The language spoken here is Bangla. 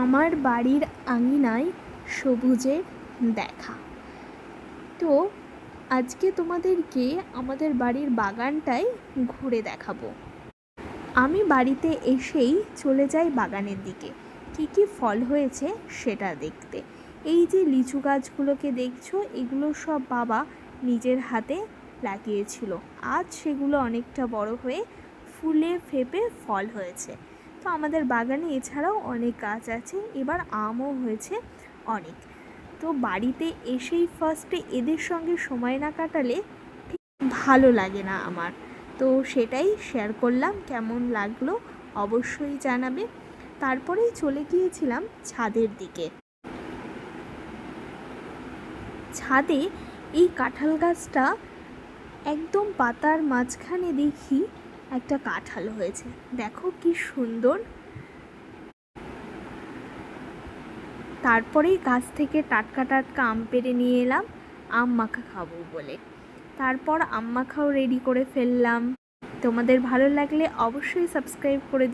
আমার বাড়ির আঙিনায় সবুজের দেখা। তো আজকে তোমাদেরকে আমাদের বাড়ির বাগানটাই ঘুরে দেখাবো। আমি বাড়িতে এসেই চলে যাই বাগানের দিকে, কী কী ফল হয়েছে সেটা দেখতে। এই যে লিচু গাছগুলোকে দেখছো, এগুলো সব বাবা নিজের হাতে লাগিয়েছিল। আজ সেগুলো অনেকটা বড় হয়ে ফুলে ফেপে ফল হয়েছে। তো আমাদের বাগানে এছাড়াও অনেক গাছ আছে, এবার আমও হয়েছে অনেক। তো বাড়িতে এসেই ফার্স্টে এদের সঙ্গে সময় না কাটালে ঠিক ভালো লাগে না আমার। তো সেটাই শেয়ার করলাম, কেমন লাগলো অবশ্যই জানাবে। তারপরেই চলে গিয়েছিলাম ছাদের দিকে। ছাদে এই কাঁঠাল গাছটা একদম পাতার মাঝখানে দেখি একটা কাঁঠাল হয়েছে, দেখো কি সুন্দর। তারপরেই গাছ থেকে টাটকা টাটকা আম পেড়ে নিয়ে এলাম আম মাখা খাবো বলে। তারপর আম মাখাও রেডি করে ফেললাম। তোমাদের ভালো লাগলে অবশ্যই সাবস্ক্রাইব করে